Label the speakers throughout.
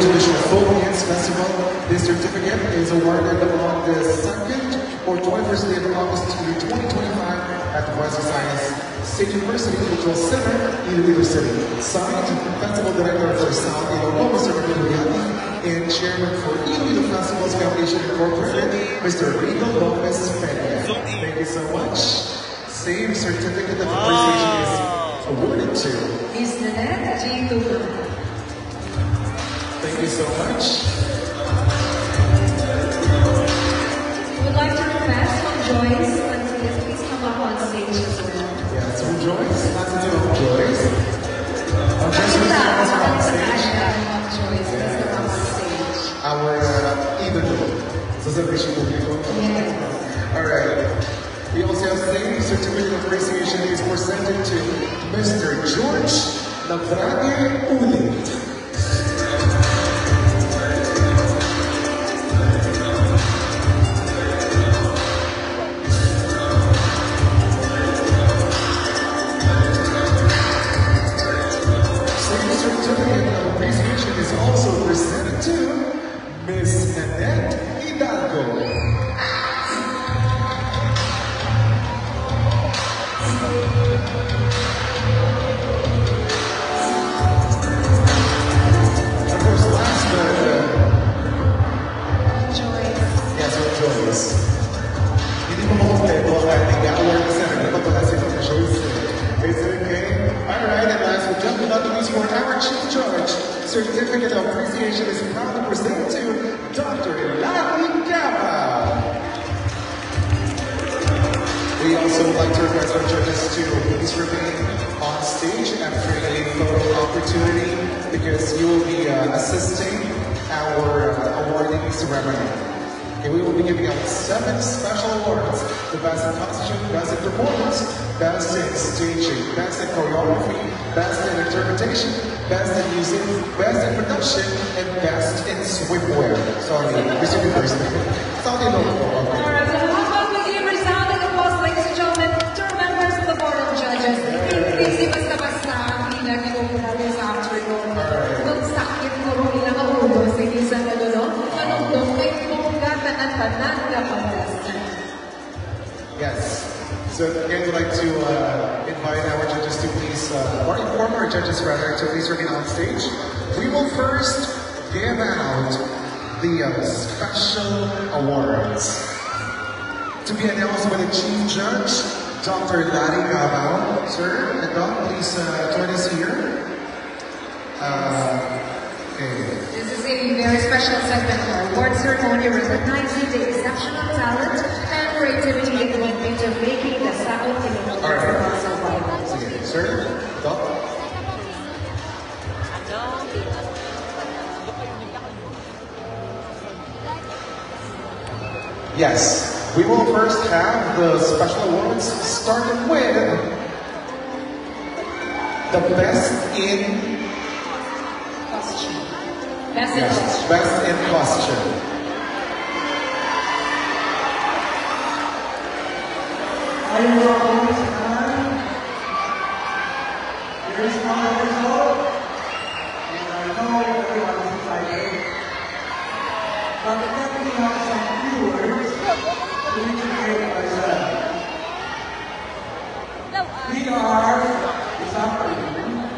Speaker 1: Traditional Folk Dance Festival. This certificate is awarded on the 2nd or 21st day of August 2025 at the Buenos Aires State University Cultural Center, Iloilo City. Signed, Festival Director for South Iloilo, Mr. Ricardo, and Chairman for Iloilo Festivals Foundation Incorporated, Mr. Rico Lopez Peña. Thank you so much. Same certificate of appreciation is awarded to
Speaker 2: Ms. Nanette G. Tuber.
Speaker 1: Thank you so much.
Speaker 2: Would like to request from Joyce Mancias, please come up on stage as well.
Speaker 1: Yeah, so Joyce, that's the name of Joyce. Our ídolo sa Servicio Público. Alright. We also have same certificate of appreciation is presented to Mr. George Labrade Ulit. Certificate of appreciation is proudly presented to Dr. Larry Gaba. We also would like to request our judges to please remain on stage after a photo opportunity because you will be assisting our awarding ceremony. Okay, we will be giving out 7 special awards: the best in costume, best in performance, best in staging, best in choreography, best in interpretation, best in music, best in production, and best in swimwear. Sorry, Mr. First. Sorry, no.
Speaker 2: Alright, so how about we give resounding applause, ladies and gentlemen, to our members of the Board of Judges. Hindi basta-basta ang pinag-iupo natin sa afternoon. Nung sakit ko rin pinaka-ulo sa isang manunong kay Pungatan at Pananga Pangasinan.
Speaker 1: Yes. So again, we'd like to invite our judges to please, or inform our judges rather, to please remain on stage. We will first give out the special awards. To be announced by the Chief Judge, Dr. Larry Gabao. Sir, and Doc, please join us here.
Speaker 2: This is a very special segment for award ceremony recognizing the exceptional talent and creativity into making the South Filipino survivors.
Speaker 1: Sir, Doc. Yes, we will first have the special awards starting with the best in
Speaker 2: costume.
Speaker 1: Best in costume.
Speaker 3: Are you all this time? Here is my result, and I know everyone is excited. But let me have some few words to introduce ourselves. We are this afternoon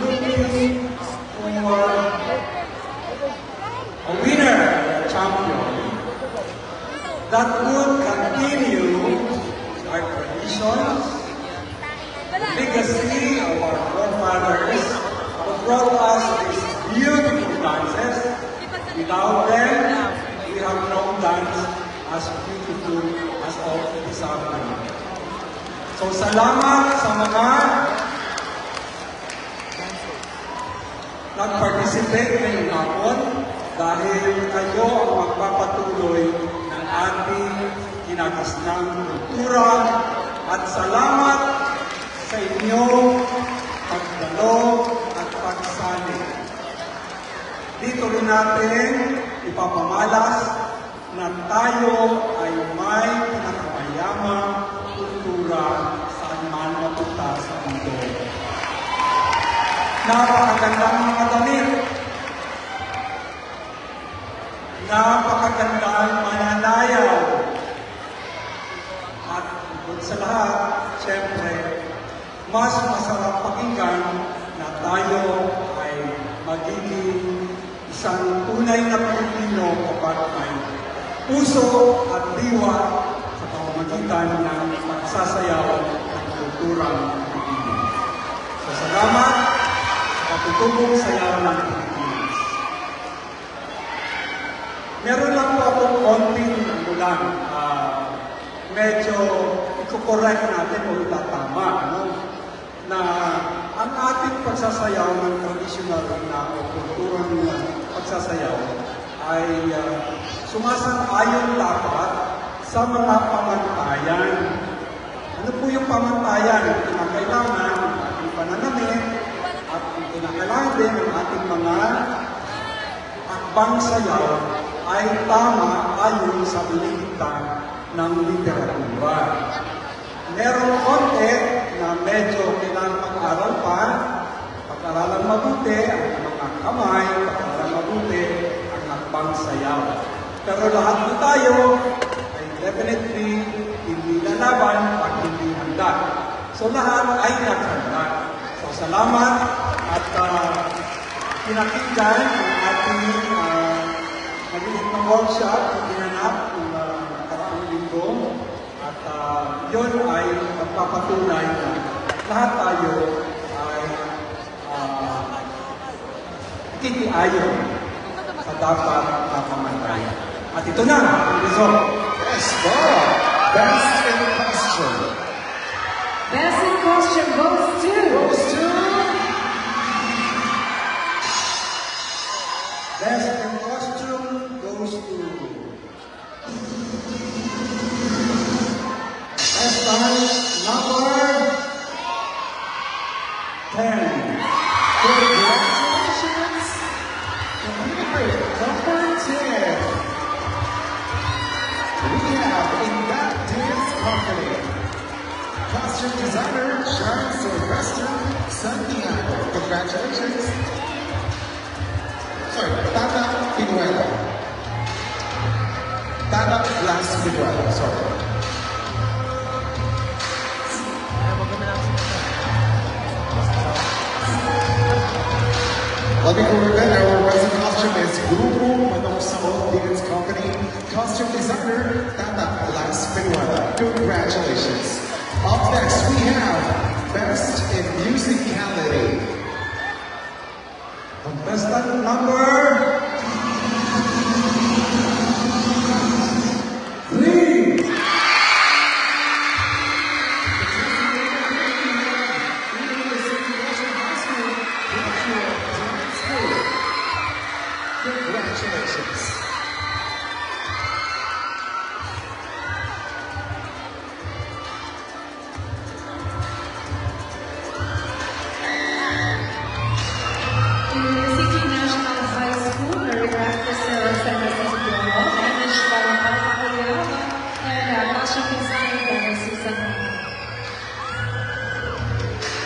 Speaker 3: looking for a winner, a champion, that would continue our traditions, legacy of our forefathers who brought us these beautiful dances. Without them, we have no dance as beautiful as all this afternoon. So salamat sa mga nag-participate ngayong hapon dahil kayo ang magpapatuloy ng ating kinakasnang kultura at salamat sa inyong pagdalo at pagsali. Dito rin natin ipapamalas na tayo ay may pinakamayamang kultura saan man mapunta sa mundo. Napakagandang mga damit. napakagandang mananayaw. At bukod sa lahat, siyempre, mas masarap pakinggan na tayo ay magiging isang tunay na Pilipino kapag may puso at diwa sa pamamagitan ng pagsasayaw ng kulturang Pilipino. So, salamat sa katutubong sayaw ng Pilipinas. Meron lang po akong konting ulan. Medyo iko-correct natin o itatama, no? Na ang ating pagsasayaw ng traditional na o kulturang pagsasayaw ay sumasang-ayon dapat sa mga pamantayan. Ano po yung pamantayan? Kinakailangan ng ating pananamit at kinakailangan din ng ating mga akbang sayaw ay tama ayon sa likitan ng literatura. Merong konti na medyo kailangan mag-aral pa, pag-aralan mabuti ang mga kamay, pag-aralan mabuti ang akbang sayaw. Pero lahat na tayo ay definitely hindi lalaban pag hindi handa. So lahat ay naghanda. So salamat at pinakinggan ang ating nagiging ng workshop na ginanap ng nakaraang linggo. At yun ay magpapatunay na lahat tayo ay kikiayon sa dapat na pamantayan. At ito na, ang result.
Speaker 1: Yes, Bob! Best in costume.
Speaker 2: Best in costume goes to...
Speaker 3: Best in costume goes to... Best dance number 10.
Speaker 1: Congratulations! Number 10. We have in that dance company, costume designer Sharon Sylvester Santiago. Congratulations. Sorry, Tata Pinuela. Tata Blas Pinuela, sorry. Let me go over that. Our present costume is Grupo Manong Saon Dance Company. Costume designer, Tata Blas Pinuela. Congratulations. Up next, we have Best in Musicality.
Speaker 3: Contestant number 3.
Speaker 1: Congratulations.
Speaker 2: City National High School, Mary Practice Sarah Santos managed by Mark Oyama and costume design by Susan.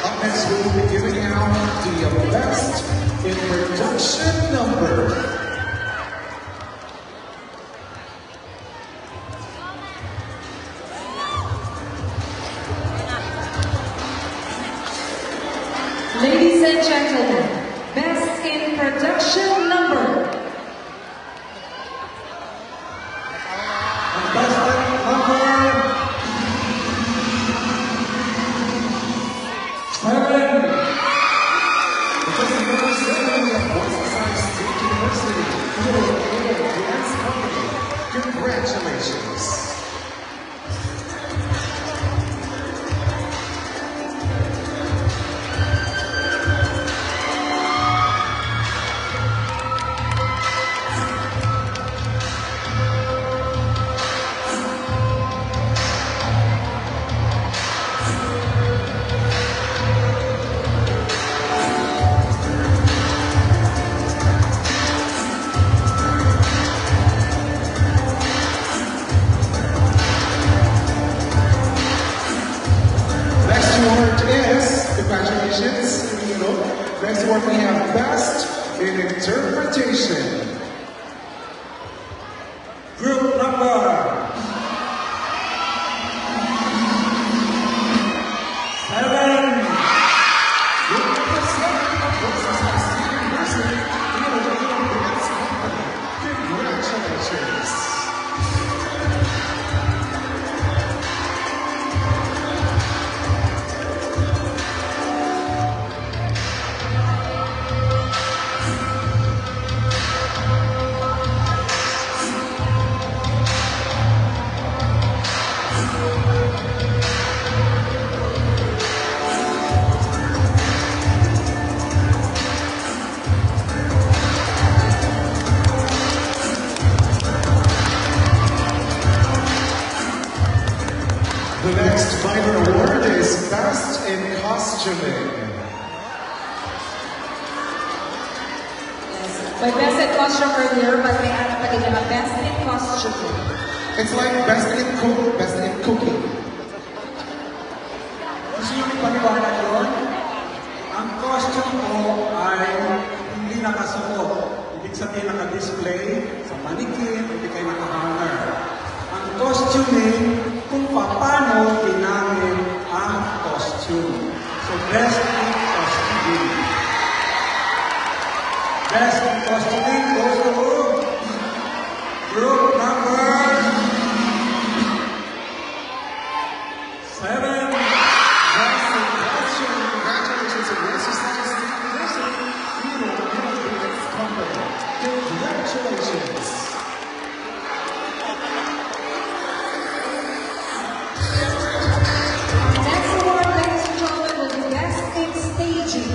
Speaker 1: Up next, we will be giving out the Best in Production Number. costuming.
Speaker 2: May best in costume earlier, but may ano pa din naman, best in costume.
Speaker 1: It's like best in cooking.
Speaker 3: Gusto nyo ipaniwala yun? Ang costume ko ay hindi nakasuot. Ibig sabihin naka-display sa mannequin, hindi kayo naka-hanger. Ang costuming, kung paano ginamit ang costume. So, best in costuming. Best in costuming goes to group number 7.
Speaker 1: Congratulations to Gracie Science University. Congratulations.
Speaker 2: Next award, ladies and gentlemen, will be best in staging.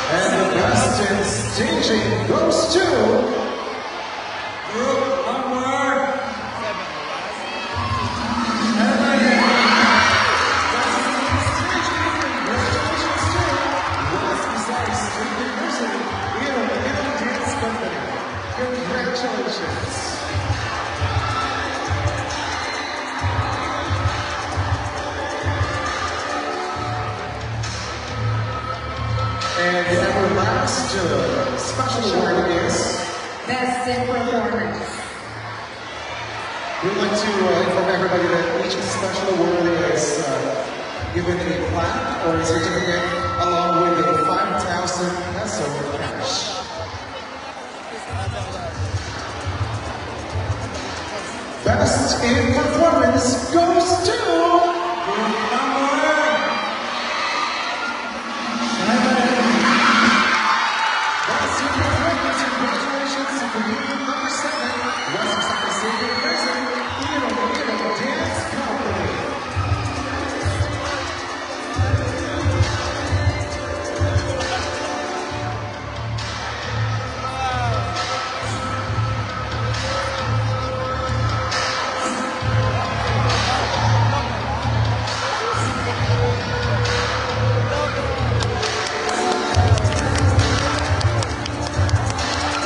Speaker 1: And the best in staging goes to
Speaker 3: Group number 7.
Speaker 1: Congratulations. And our last special award is
Speaker 2: Best in performance.
Speaker 1: we'd like to inform everybody that each special award is given a plaque or a certificate along with a 5,000 peso cash. Best in performance goes to
Speaker 3: Group number 7.
Speaker 1: Best in performance. Congratulations to group number 7, West Osaka City University Hero Dance Company.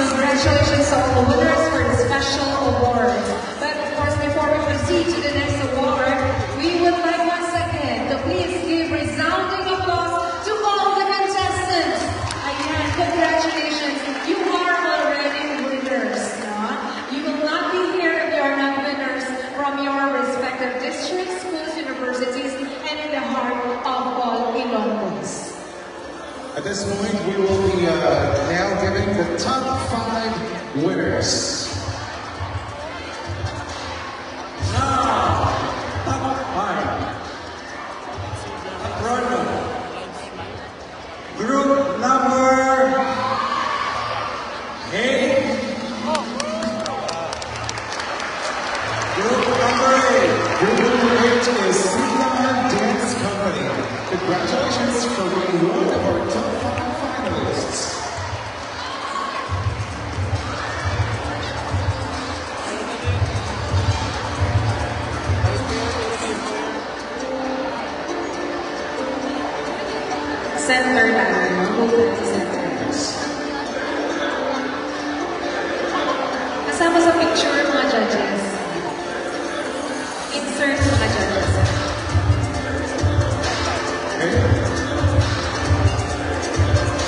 Speaker 2: Congratulations to all the winners for the special award. But of course, before we proceed to the next award, we would like once again to please give resounding applause to all the contestants. Again, congratulations. You are already winners. No? You will not be here if you are not winners from your respective districts, schools, universities, and in the heart of all Iloncos.
Speaker 1: At this point, we will be now giving the top 5 winners.
Speaker 3: Now, top 5. Rondo. Group number 8. Group number 8.
Speaker 1: Group number 8 is Sila Dance Company. Congratulations for being one of our top 5 finalists.
Speaker 2: Center tayo. Mag-open sa center. Kasama sa picture mga judges. Insert mga judges.
Speaker 1: Okay.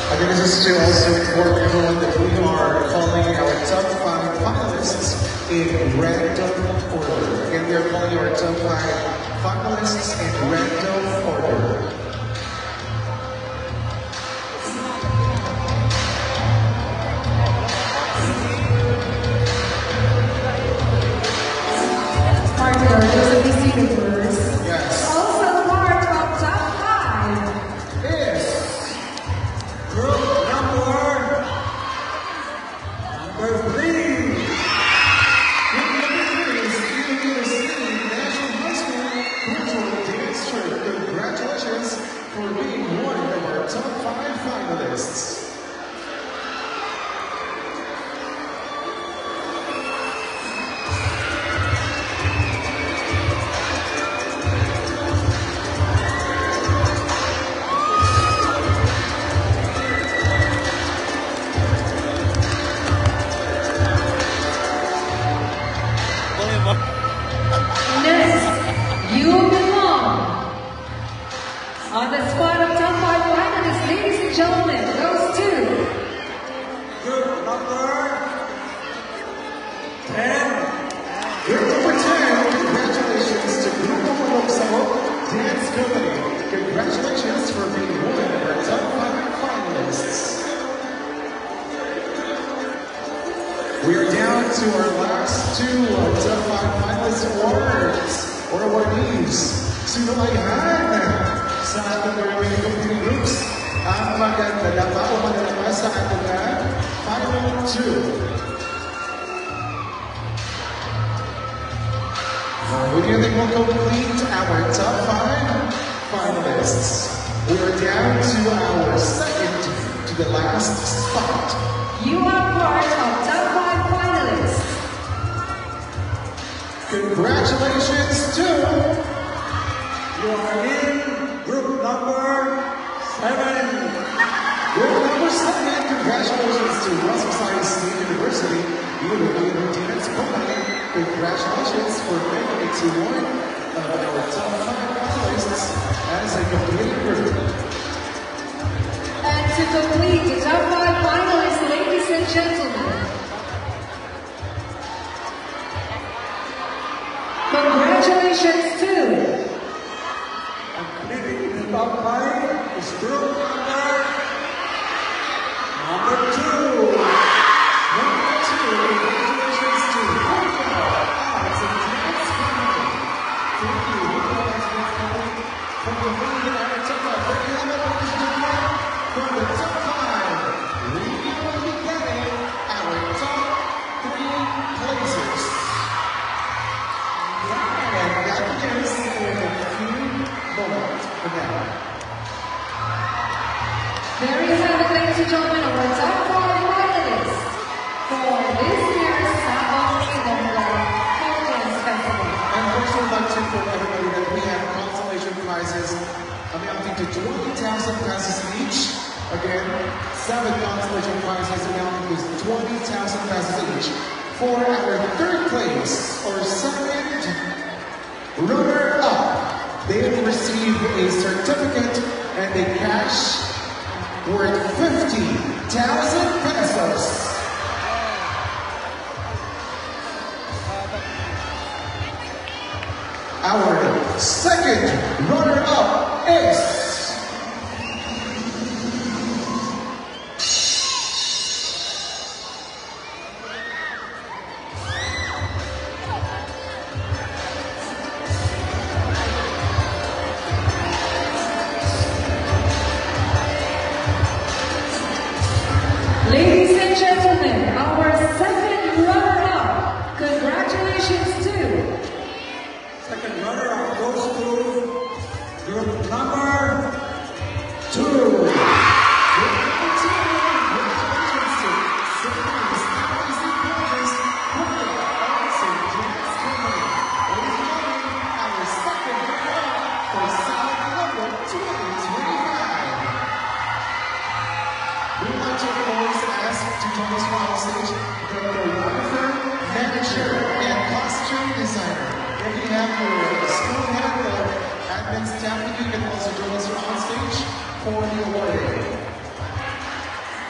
Speaker 1: I think this is to also inform everyone that we are calling our top 5 finalists in random order. Again, we are calling our top 5 finalists in random order.
Speaker 2: Partner, those of these universe.
Speaker 1: Yes.
Speaker 2: Also part of top 5.
Speaker 1: Yes.
Speaker 3: Group number 3.
Speaker 1: Group number 3 is Iloilo City National High School Cultural Dance Troupe. Congratulations for being one We are down to our last two top 5 finalist awards or awardees. Sino ba yan? Sa ating remaining competing groups, ang magdadapa o madalabas sa ating final 2. Who do you think will complete our top 5 finalists? We are down to our second to the last spot.
Speaker 2: You are part of top 5 finalists.
Speaker 1: Congratulations to
Speaker 3: You are in group number 7.
Speaker 1: group number 7. Congratulations to Russell Science State University. Congratulations for making it to one of our top 5 finalists as a complete group.
Speaker 2: And to complete the top 5 finalists, ladies and gentlemen, congratulations to
Speaker 3: Completing the top 5 is group number 2.
Speaker 1: Congratulations to Hoka Arts and Dance Company. Thank you, Hoka Arts and Dance Company, for completing our top 5. Thank you, ladies and gentlemen, from the top 5. We will be getting our top 3 places. And that begins in a few moments from now.
Speaker 2: There you have it, ladies and gentlemen, our top 5 finalists for this year's Sabong Ilonggo Folk Dance Festival.
Speaker 1: And first, we'd like to inform everybody that we have consolation prizes amounting to 20,000 pesos each. Again, 7 consolation prizes amounting to 20,000 pesos each. For our third place or second runner-up, they will receive a certificate and a cash worth 50,000 pesos. Our second runner-up is
Speaker 2: Ladies and gentlemen, our second runner-up, congratulations to
Speaker 3: Second runner-up goes to group number 2.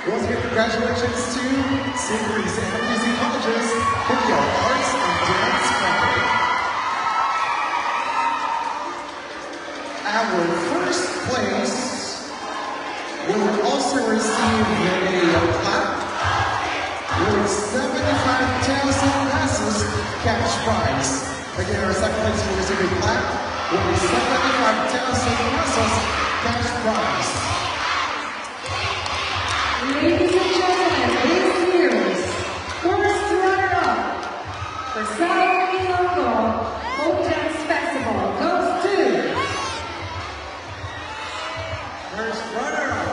Speaker 1: Once again, congratulations to St. Louis and MTC College's Hoka Arts and Dance Company. Our first place will also receive a plaque with 75,000 pesos cash prize. Again, our second place will receive a plaque with 75,000 pesos cash prize.
Speaker 2: Ladies and gentlemen, this year's first runner-up for Sabong Ilonggo Folk Dance Festival goes to
Speaker 3: First runner-up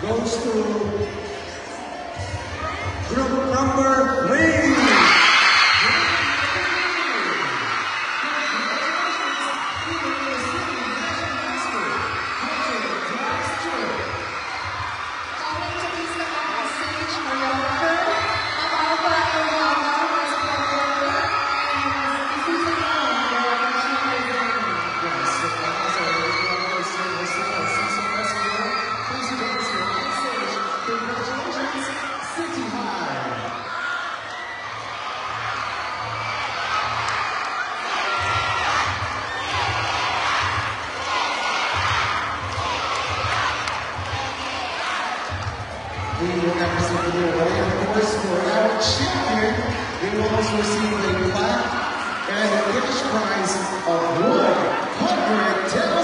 Speaker 3: goes to group number 3.
Speaker 2: Calling to
Speaker 1: champion, they will also receive a plaque and a cash prize of $110.